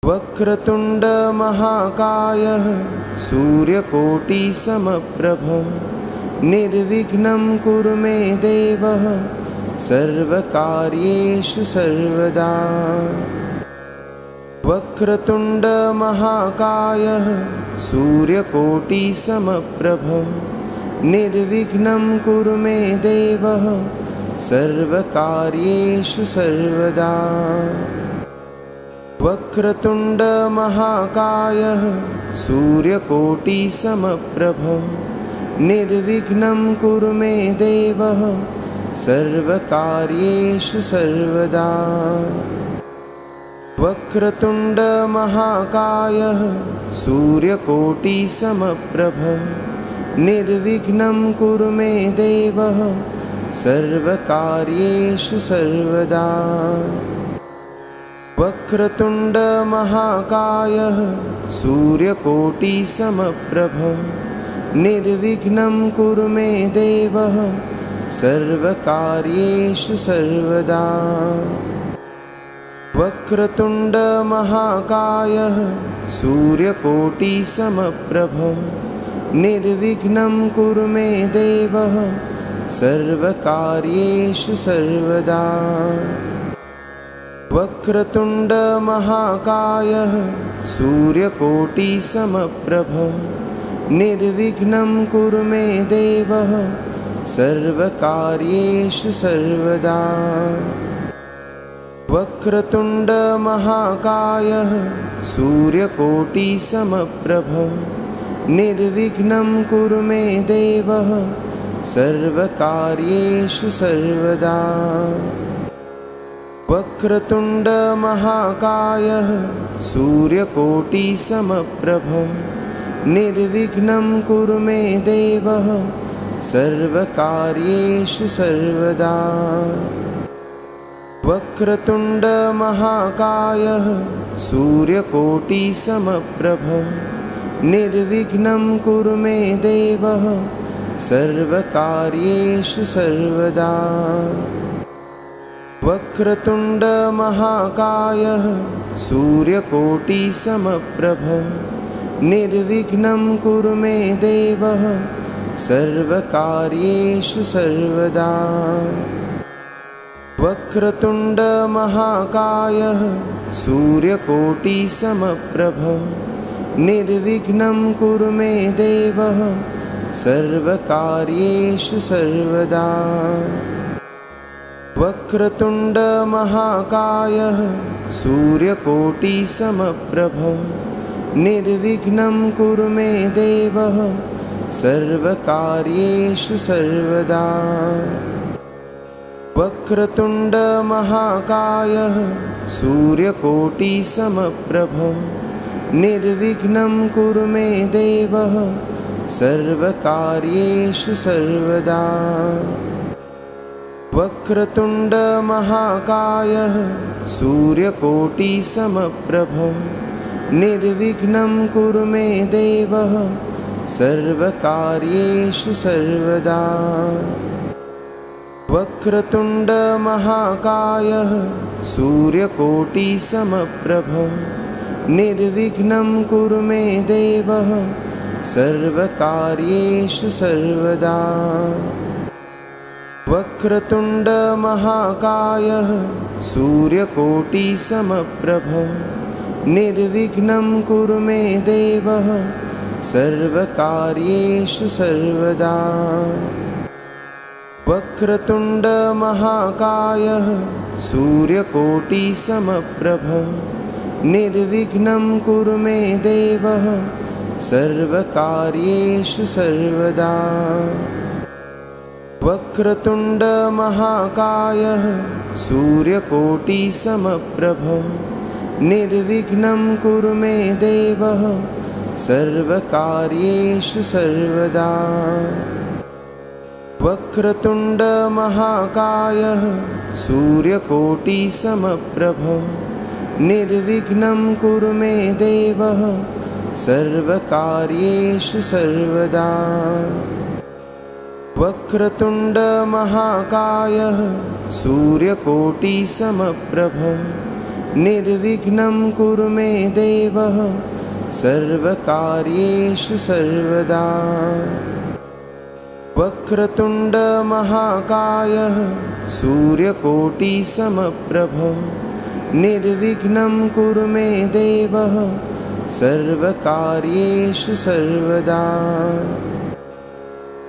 वक्रतुंड महाकाय सूर्यकोटि समप्रभ निर्विघ्नं कुरु मे देव सर्वकार्येषु सर्वदा। वक्रतुंड महाकाय सूर्यकोटि समप्रभ निर्विघ्नं कुरु मे देव सर्वकार्येषु सर्वदा। वक्रतुंड महाकाय सूर्यकोटि समप्रभ निर्विघ्नं कुरु मे देव सर्वकार्येषु सर्वदा। वक्रतुंड महाकाय सूर्यकोटि समप्रभ निर्विघ्नं कुरु मे देव सर्वकार्येषु सर्वदा। वक्रतुंड महाकाय सूर्यकोटि समप्रभ निर्विघ्नं कुरु मे देव सर्वकार्येषु सर्वदा। वक्रतुंड महाकाय सूर्यकोटि समप्रभ निर्विघ्नं कुरु मे देव सर्वकार्येषु सर्वदा। वक्रतुंड महाकाय सूर्यकोटि समप्रभ निर्विघ्नं कुरु मे देव सर्वकार्येषु सर्वदा। वक्रतुंड महाकाय सूर्यकोटि समप्रभ निर्विघ्नं कुरु मे देव सर्वकार्येषु सर्वदा। वक्रतुंड महाकाय सूर्यकोटि समप्रभ निर्विघ्नं कुरु मे देव सर्वकार्येषु सर्वदा। वक्रतुंड महाकाय सूर्यकोटि समप्रभ निर्विघ्नं कुरु मे देव सर्वकार्येषु सर्वदा। वक्रतुंड महाकाय सूर्यकोटि समप्रभ निर्विघ्नं कुरु मे देव सर्वकार्येषु सर्वदा। वक्रतुंड महाकाय सूर्यकोटि समप्रभ निर्विघ्नं कुरु मे देव सर्वकार्येषु सर्वदा। वक्रतुंड महाकाय सूर्यकोटि समप्रभ निर्विघ्नं कुरु मे देव सर्वकार्येषु सर्वदा। वक्रतुंड महाकाय सूर्यकोटि समप्रभ निर्विघ्नं कुरु मे देव सर्वकार्येषु सर्वदा। वक्रतुंड महाकाय सूर्यकोटि समप्रभ निर्विघ्नं कुरु मे देव सर्वकार्येषु सर्वदा। वक्रतुंड महाकाय सूर्यकोटि समप्रभ निर्विघ्नं कुरु मे देव सर्वकार्येषु सर्वदा। वक्रतुंड महाकाय सूर्यकोटि समप्रभ निर्विघ्नं कुरु मे देव सर्वकार्येषु सर्वदा। वक्रतुंड महाकाय सूर्यकोटि समप्रभ निर्विघ्नं कुरु मे देव सर्वकार्येषु सर्वदा। वक्रतुंड महाकाय सूर्यकोटि समप्रभ निर्विघ्नं कुरु मे देव सर्वकार्येषु सर्वदा। वक्रतुंड महाकाय सूर्यकोटि समप्रभ निर्विघ्नं कुरु मे देव सर्वकार्येषु सर्वदा। वक्रतुंड महाकाय सूर्यकोटि समप्रभ निर्विघ्नं कुरु मे देव सर्वकार्येषु सर्वदा। वक्रतुण्ड महाकाय सूर्यकोटिसमप्रभ निर्विघ्नं कुरु मे देव सर्वकार्येषु सर्वदा।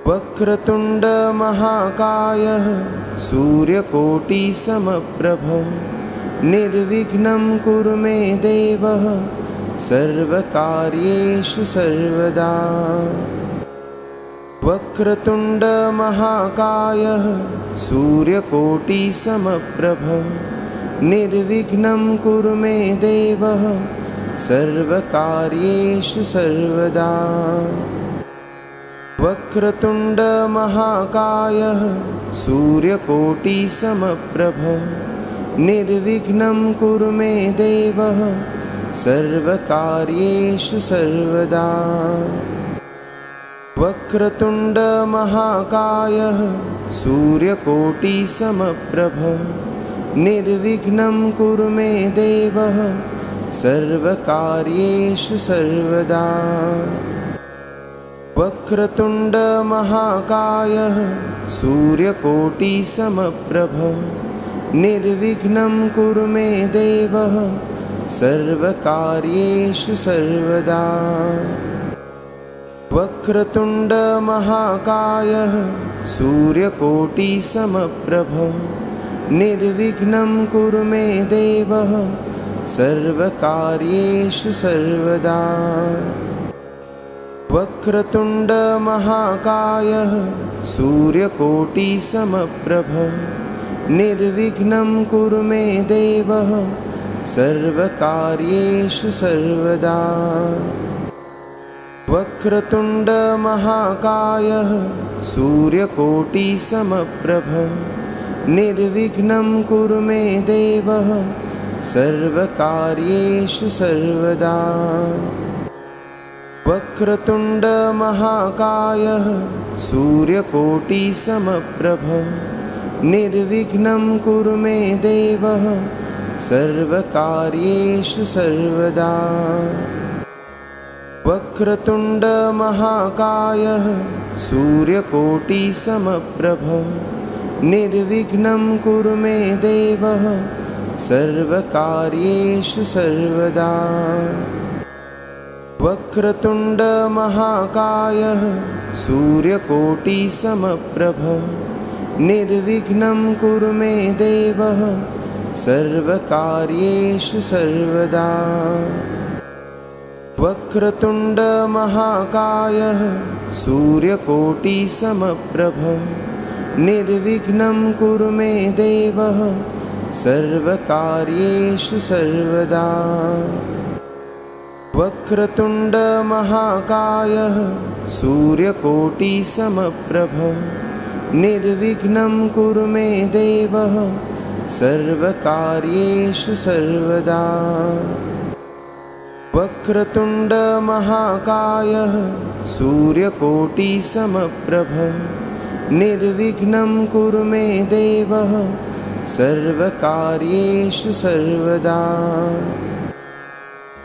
वक्रतुण्ड महाकाय सूर्यकोटिसमप्रभ निर्विघ्नं कुरु मे देव सर्वकार्येषु सर्वदा। वक्रतुण्ड महाकाय सूर्यकोटिसमप्रभ निर्विघ्नं कुरु मे देव सर्वकार्येषु सर्वदा। वक्रतुण्ड महाकाय सूर्यकोटिसमप्रभ निर्विघ्नं कुरु मे देव सर्वकार्येषु सर्वदा। वक्रतुण्ड महाकाय सूर्यकोटिसमप्रभ निर्विघ्नं कुरु मे देव सर्वकार्येषु सर्वदा। वक्रतुण्ड महाकाय सूर्यकोटिसमप्रभ निर्विघ्नं कुरु मे देव सर्वकार्येषु सर्वदा। वक्रतुण्ड महाकाय सूर्यकोटिसमप्रभ निर्विघ्नं कुरु मे देव सर्वकार्येषु सर्वदा। वक्रतुण्ड महाकाय सूर्यकोटिसमप्रभ निर्विघ्नं कुरु मे देव सर्वकार्येषु सर्वदा। वक्रतुण्ड महाकाय सूर्यकोटिसमप्रभ निर्विघ्नं कुरु मे देव सर्वकार्येषु सर्वदा। वक्रतुण्ड महाकाय सूर्यकोटिसमप्रभ निर्विघ्नं कुरु मे देव सर्वकार्येषु सर्वदा। वक्रतुण्ड महाकाय सूर्यकोटिसमप्रभ निर्विघ्नं कुरु मे देव सर्वकार्येषु सर्वदा। वक्रतुण्ड महाकाय सूर्यकोटिसमप्रभ निर्विघ्नं कुरु मे देव सर्वकार्येषु सर्वदा। वक्रतुण्ड महाकाय सूर्यकोटिसमप्रभ निर्विघ्नं कुरु मे देव सर्वकार्येषु सर्वदा। वक्रतुण्ड महाकाय सूर्यकोटिसमप्रभ निर्विघ्नं कुरु मे देव सर्वकार्येषु सर्वदा। वक्रतुण्ड महाकाय सूर्यकोटिसमप्रभ निर्विघ्नं कुरु मे देव सर्वकार्येषु सर्वदा।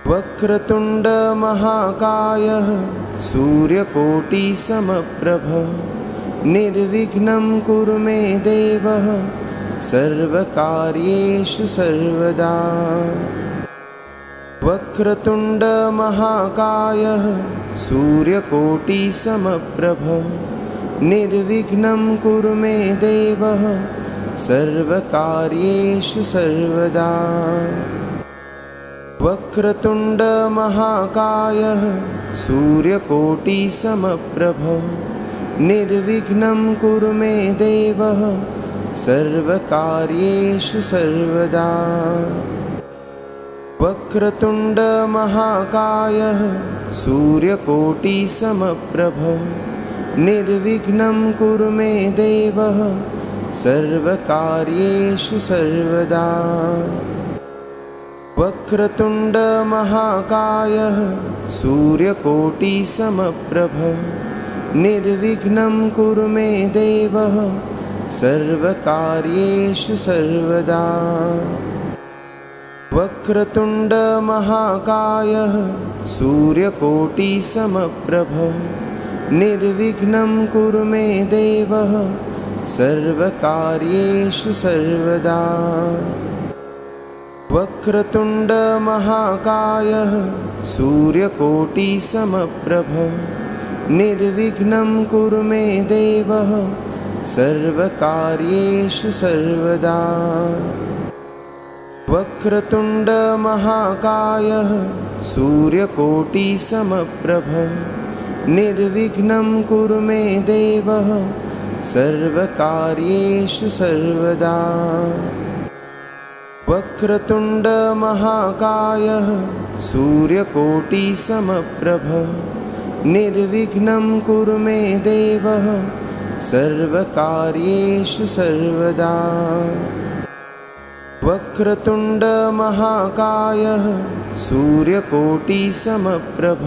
वक्रतुण्ड महाकाय सूर्यकोटिसमप्रभ निर्विघ्नं कुरु मे देव सर्वकार्येषु सर्वदा। वक्रतुण्ड महाकाय सूर्यकोटिसमप्रभ निर्विघ्नं कुरु मे देव सर्वकार्येषु सर्वदा। वक्रतुण्ड महाकाय सूर्यकोटिसमप्रभ निर्विघ्नं कुरु मे देव सर्वकार्येषु सर्वदा। वक्रतुण्ड महाकाय सूर्यकोटिसमप्रभ निर्विघ्नं कुरु मे देव सर्वकार्येषु सर्वदा। वक्रतुण्ड महाकाय सूर्यकोटिसमप्रभ निर्विघ्नं कुरु मे देव सर्वकार्येषु सर्वदा। वक्रतुण्ड महाकायः सूर्यकोटिसमप्रभ निर्विघ्नं कुरु मे देव सर्वकार्येषु सर्वदा। वक्रतुण्ड महाकायः सूर्यकोटिसमप्रभ निर्विघ्नं कुरु मे देव सर्वकार्येषु सर्वदा। वक्रतुण्ड महाकायः सूर्यकोटिसमप्रभ निर्विघ्नं कुरु मे देव सर्वकार्येषु सर्वदा। वक्रतुण्ड महाकायः सूर्यकोटिसमप्रभ निर्विघ्नं कुरु मे देव सर्वकार्येषु सर्वदा। वक्रतुण्ड महाकायः सूर्यकोटिसमप्रभ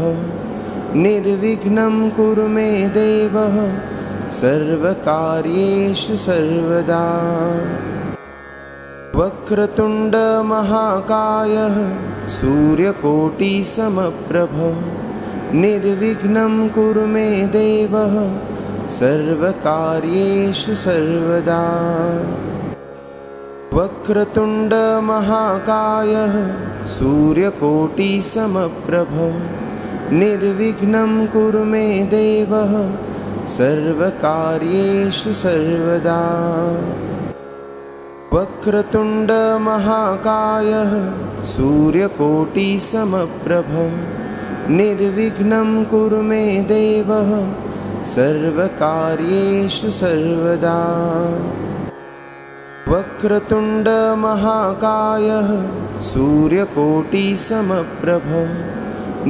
निर्विघ्नं कुरु मे देव सर्वकार्येषु सर्वदा। वक्रतुण्ड महाकायः सूर्यकोटिसमप्रभ निर्विघ्नं कुरु मे देव सर्वकार्येषु सर्वदा। वक्रतुण्ड महाकायः सूर्यकोटिसमप्रभ निर्विघ्नं कुरु मे देव सर्वकार्येषु सर्वदा। वक्रतुण्ड महाकायः सूर्यकोटिसमप्रभ निर्विघ्नं कुरु मे देव सर्वकार्येषु सर्वदा। वक्रतुण्ड महाकायः सूर्यकोटिसमप्रभ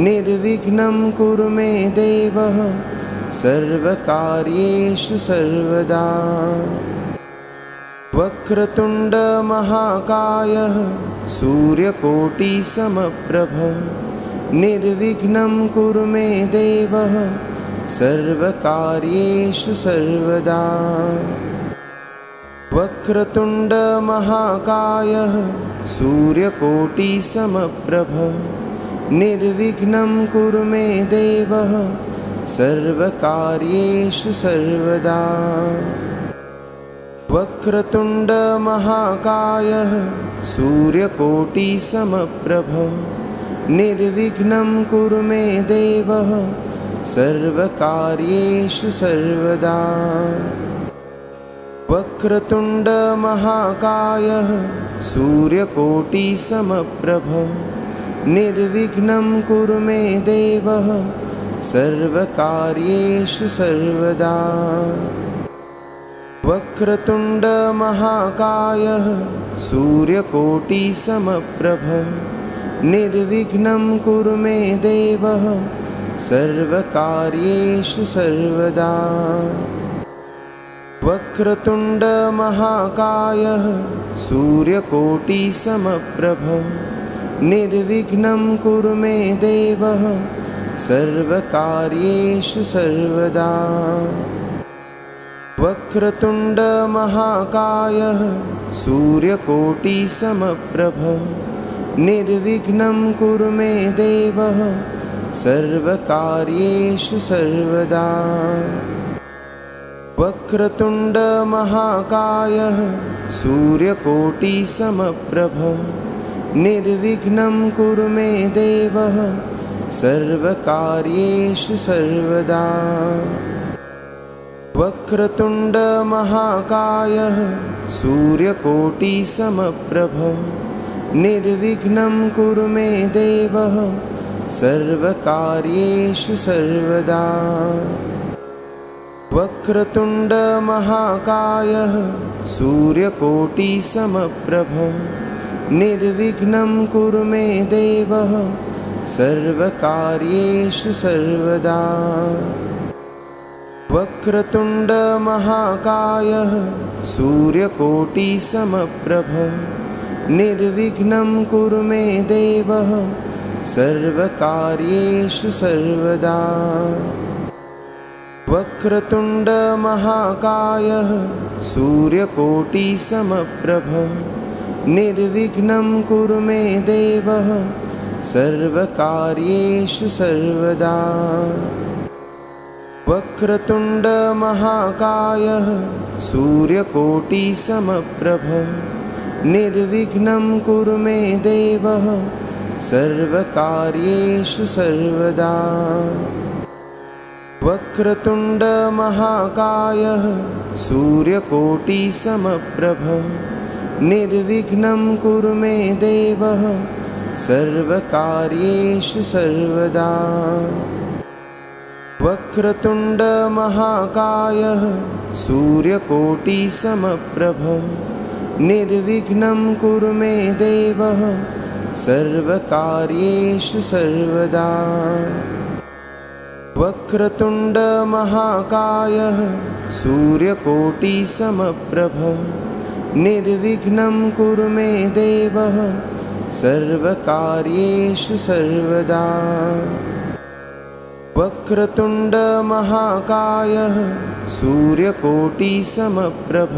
निर्विघ्नं कुरु मे देव सर्वकार्येषु सर्वदा। वक्रतुण्ड महाकायः सूर्यकोटिसमप्रभ निर्विघ्नं कुरु मे देव सर्वकार्येषु सर्वदा। वक्रतुण्ड महाकायः सूर्यकोटिसमप्रभ निर्विघ्नं कुरु मे देव सर्वकार्येषु सर्वदा। वक्रतुण्ड महाकायः सूर्यकोटिसमप्रभ निर्विघ्नं कुरु मे देव सर्वकार्येषु सर्वदा। वक्रतुण्ड महाकायः सूर्यकोटिसमप्रभ निर्विघ्नं कुरु मे देव सर्वकार्येषु सर्वदा। वक्रतुण्ड महाकायः सूर्यकोटिसमप्रभ निर्विघ्नं कुरु मे देव सर्वकार्येषु सर्वदा। वक्रतुण्ड महाकायः सूर्यकोटिसमप्रभ निर्विघ्नं कुरु मे देव सर्वकार्येषु सर्वदा। वक्रतुण्ड महाकायः सूर्यकोटिसमप्रभ निर्विघ्नं कुरु मे देव सर्वकार्येषु सर्वदा। वक्रतुण्ड महाकायः सूर्यकोटिसमप्रभ निर्विघ्नं कुरु मे देव सर्वकार्येषु सर्वदा। वक्रतुण्ड महाकायः सूर्यकोटिसमप्रभ निर्विघ्नं कुरु मे देव सर्वकार्येषु सर्वदा। वक्रतुण्ड महाकायः सूर्यकोटिसमप्रभ निर्विघ्नं कुरु मे देव सर्वकार्येषु सर्वदा। वक्रतुण्ड महाकायः सूर्यकोटिसमप्रभ निर्विघ्नं कुरु मे देव सर्वकार्येषु सर्वदा। वक्रतुण्ड महाकायः सूर्यकोटिसमप्रभ निर्विघ्नं कुरु मे देव सर्वकार्येषु सर्वदा। वक्रतुण्ड महाकाय सूर्यकोटिसमप्रभ निर्विघ्नं कुरु मे देव सर्वकार्येषु सर्वदा। वक्रतुण्ड महाकाय सूर्यकोटिसमप्रभ निर्विघ्नं कुरु मे देव सर्वकार्येषु सर्वदा। वक्रतुण्ड महाकाय सूर्यकोटिसमप्रभ निर्विघ्नं कुरु मे देव सर्वकार्येषु सर्वदा। वक्रतुण्ड महाकाय सूर्यकोटिसमप्रभ निर्विघ्नं कुरु मे देव सर्वकार्येषु सर्वदा। वक्रतुण्ड महाकाय सूर्यकोटिसमप्रभ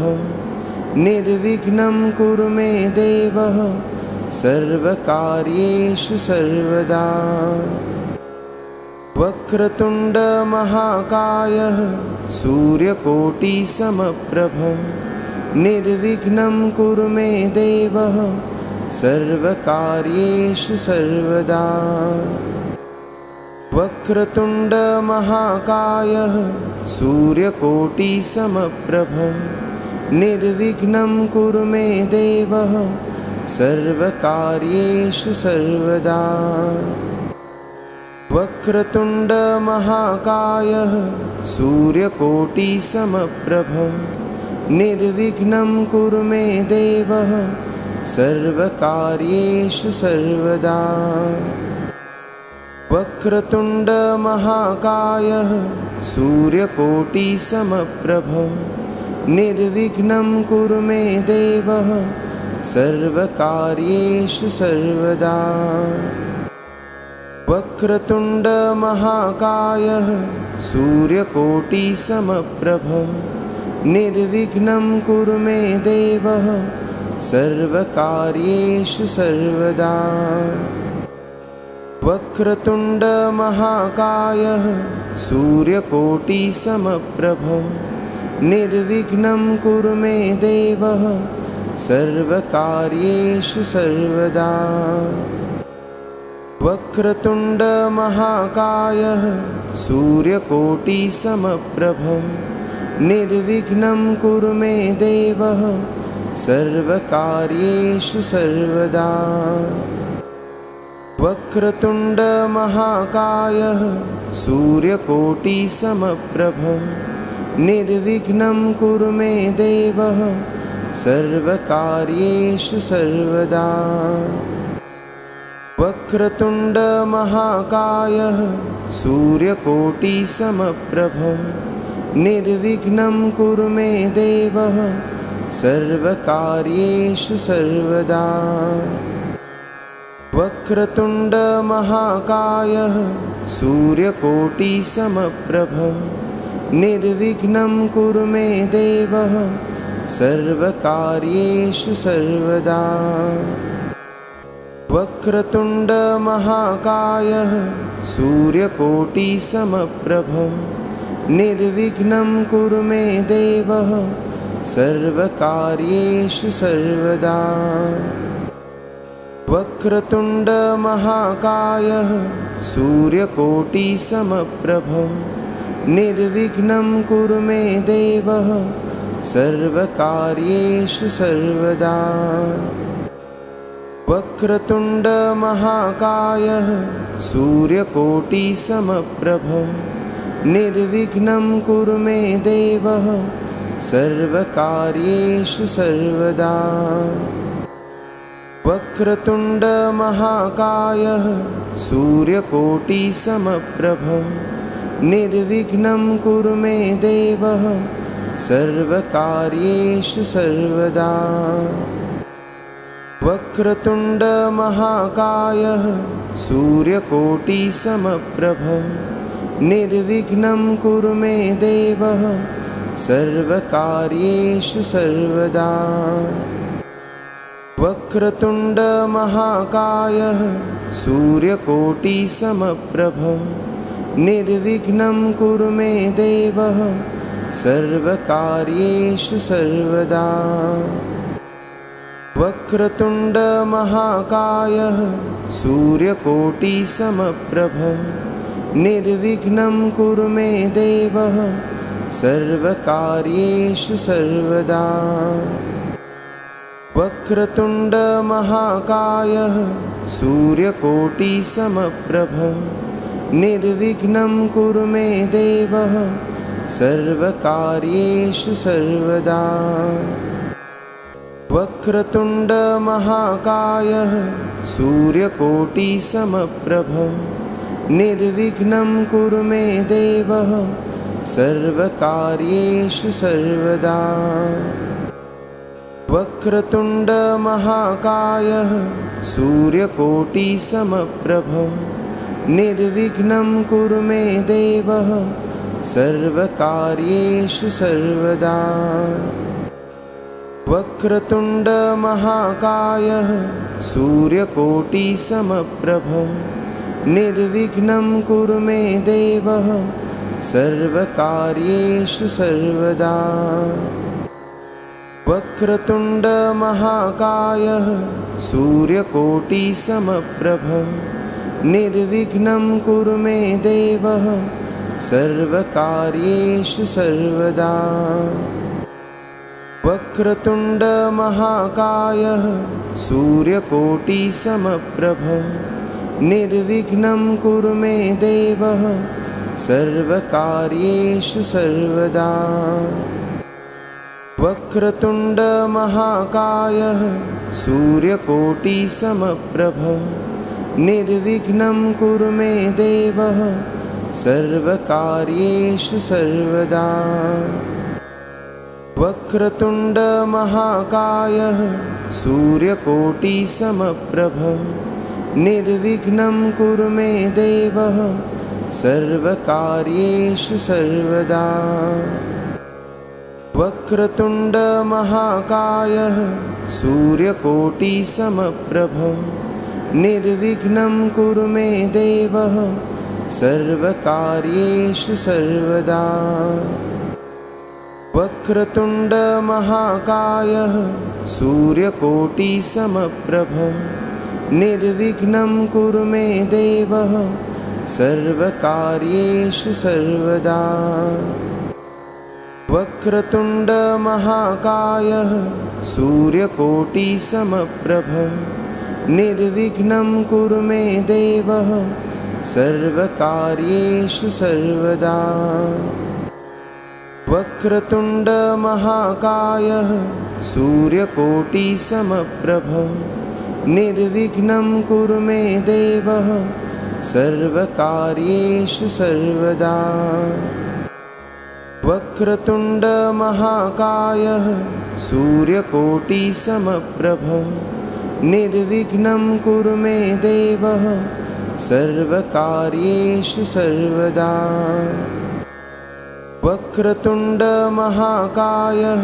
निर्विघ्नं कुरु मे देव सर्वकार्येषु सर्वदा। वक्रतुण्ड महाकाय सूर्यकोटिसमप्रभ निर्विघ्नं कुरु मे देव सर्वकार्येषु सर्वदा। वक्रतुण्ड महाकाय सूर्यकोटिसमप्रभ निर्विघ्नं कुरु मे देव सर्वकार्येषु सर्वदा। वक्रतुण्ड महाकाय सूर्यकोटिसमप्रभ निर्विघ्नं कुरु मे देव सर्वकार्येषु सर्वदा। वक्रतुण्ड महाकाय सूर्यकोटिसमप्रभ निर्विघ्नं कुरु मे देव सर्वकार्येषु सर्वदा। वक्रतुण्ड महाकाय सूर्यकोटिसमप्रभ निर्विघ्नं कुरु मे देव सर्वकार्येषु सर्वदा। वक्रतुण्ड महाकाय सूर्यकोटिसमप्रभ निर्विघ्नं कुरु मे देव सर्वकार्येषु सर्वदा। वक्रतुण्ड महाकाय सूर्यकोटिसमप्रभ निर्विघ्नं कुरु मे देव सर्वकार्येषु सर्वदा। वक्रतुण्ड महाकाय सूर्यकोटिसमप्रभ निर्विघ्नं कुरु मे देव सर्वकार्येषु सर्वदा। वक्रतुण्ड महाकाय सूर्यकोटिसमप्रभ निर्विघ्नं कुरु मे देव सर्वकार्येषु सर्वदा। वक्रतुण्ड महाकाय सूर्यकोटिसमप्रभ निर्विघ्नं कुरु मे देव सर्वकार्येषु सर्वदा। वक्रतुण्ड महाकाय सूर्यकोटिसमप्रभ निर्विघ्नं कुरु मे देव सर्वकार्येषु सर्वदा। वक्रतुण्ड महाकाय सूर्यकोटिसमप्रभ निर्विघ्नं कुरु मे देव सर्वकार्येषु सर्वदा। वक्रतुण्ड महाकाय सूर्यकोटिसमप्रभ निर्विघ्नं कुरु मे देव सर्वकार्येषु सर्वदा। वक्रतुण्ड महाकाय सूर्यकोटिसमप्रभ निर्विघ्नं कुरु मे देव सर्वकार्येषु सर्वदा। वक्रतुण्ड महाकाय सूर्यकोटिसमप्रभ निर्विघ्नं कुरु मे देव सर्वकार्येषु सर्वदा। वक्रतुण्ड महाकायः सूर्यकोटिसमप्रभ निर्विघ्नं कुरु मे देव सर्वकार्येषु सर्वदा। वक्रतुण्ड महाकायः सूर्यकोटिसमप्रभ निर्विघ्नं कुरु मे देव सर्वकार्येषु सर्वदा। वक्रतुण्ड महाकायः सूर्यकोटिसमप्रभ निर्विघ्नं कुरु मे देव सर्वकार्येषु सर्वदा। वक्रतुण्ड महाकायः सूर्यकोटिसमप्रभ निर्विघ्नं कुरु मे देव सर्वकार्येषु सर्वदा। वक्रतुण्ड महाकायः सूर्यकोटिसमप्रभ निर्विघ्नं कुरु मे देव सर्वकार्येषु सर्वदा। वक्रतुण्ड महाकायः सूर्यकोटिसमप्रभ निर्विघ्नं कुरु मे देव सर्वकार्येषु सर्वदा। वक्रतुण्ड महाकायः सूर्यकोटिसमप्रभ निर्विघ्नं कुरु मे देव सर्वकार्येषु सर्वदा। वक्रतुण्ड महाकायः सूर्यकोटिसमप्रभ निर्विघ्नं कुरु मे देव सर्वकार्येषु सर्वदा। वक्रतुण्ड महाकायः सूर्यकोटिसमप्रभ निर्विघ्नं कुरु मे देव सर्वकार्येषु सर्वदा। वक्रतुण्ड महाकायः सूर्यकोटिसमप्रभ निर्विघ्नं कुरु मे देव सर्वकार्येषु सर्वदा। वक्रतुण्ड महाकायः सूर्यकोटिसमप्रभ निर्विघ्नं कुरु मे देव सर्वकार्येषु सर्वदा। वक्रतुण्ड महाकायः सूर्यकोटिसमप्रभ निर्विघ्नं कुरु मे देव सर्वकार्येषु सर्वदा। वक्रतुण्ड महाकायः सूर्यकोटिसमप्रभ निर्विघ्नं कुरु मे देव सर्वकार्येषु सर्वदा। वक्रतुण्ड महाकायः सूर्यकोटिसमप्रभ निर्विघ्नं कुरु मे देव सर्वकार्येषु सर्वदा। वक्रतुण्ड महाकायः सूर्यकोटिसमप्रभ निर्विघ्नं कुरु मे देव सर्वकार्येषु सर्वदा। वक्रतुण्ड महाकायः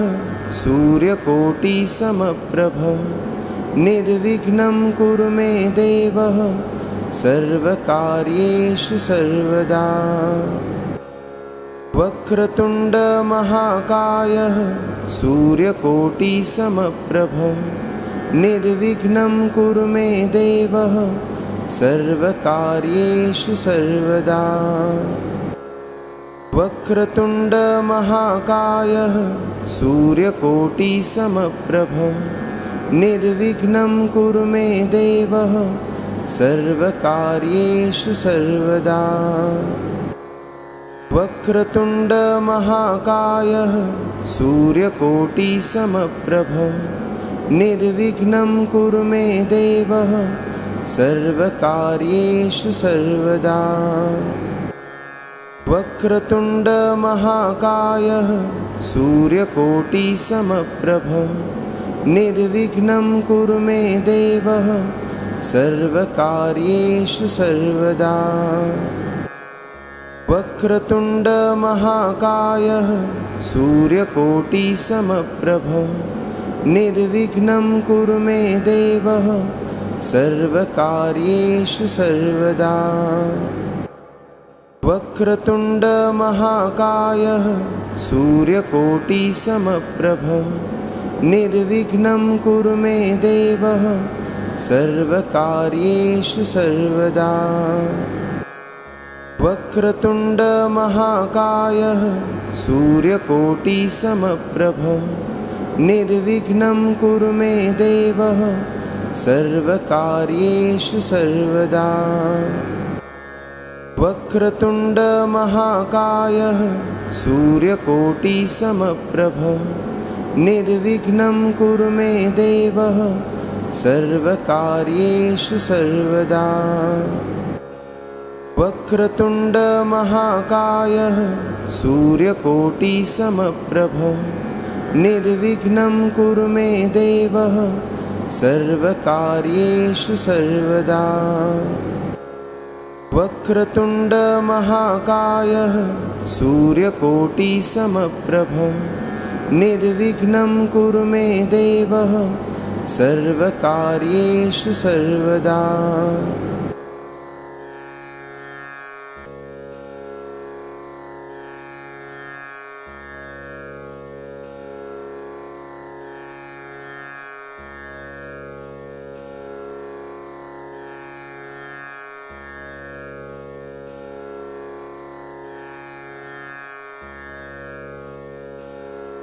सूर्यकोटिसमप्रभ निर्विघ्नं कुरु मे देव सर्वकार्येषु सर्वदा। वक्रतुण्ड महाकायः सूर्यकोटिसमप्रभ निर्विघ्नं कुरु मे देव सर्वकार्येषु सर्वदा। वक्रतुण्ड महाकायः सूर्यकोटिसमप्रभ निर्विघ्नं कुरु मे देव सर्वकार्येषु सर्वदा। वक्रतुण्ड महाकायः सूर्यकोटिसमप्रभ निर्विघ्नं कुरु मे देव सर्वकार्येषु सर्वदा। वक्रतुण्ड महाकायः सूर्यकोटिसमप्रभ निर्विघ्नं कुरु मे देव सर्वकार्येषु सर्वदा। वक्रतुण्ड महाकायः सूर्यकोटिसमप्रभ निर्विघ्नं कुरु मे देव सर्वकार्येषु सर्वदा। वक्रतुण्ड महाकाय सूर्यकोटिसमप्रभ निर्विघ्नं कुरु मे देव सर्वकार्येषु सर्वदा। वक्रतुण्ड महाकाय सूर्यकोटिसमप्रभ निर्विघ्नं कुरु मे देव सर्वकार्येषु सर्वदा। वक्रतुण्ड महाकाय सूर्यकोटिसमप्रभ निर्विघ्नं कुरु मे देव सर्वकार्येषु सर्वदा। वक्रतुण्ड महाकाय सूर्यकोटिसमप्रभ निर्विघ्नं कुरु मे देव सर्वकार्येषु सर्वदा। वक्रतुण्ड महाकाय सूर्यकोटिसमप्रभ निर्विघ्नं कुरु मे देव सर्वकार्येषु सर्वदा। वक्रतुण्ड महाकाय सूर्यकोटिसमप्रभ निर्विघ्नं कुरु मे देव सर्वकार्येषु सर्वदा। वक्रतुण्ड महाकाय सूर्यकोटिसमप्रभ निर्विघ्नं कुरु मे देव सर्वकार्येषु सर्वदा। वक्रतुण्ड महाकाय सूर्यकोटिसमप्रभ निर्विघ्नं कुरु मे देव सर्वकार्येषु सर्वदा।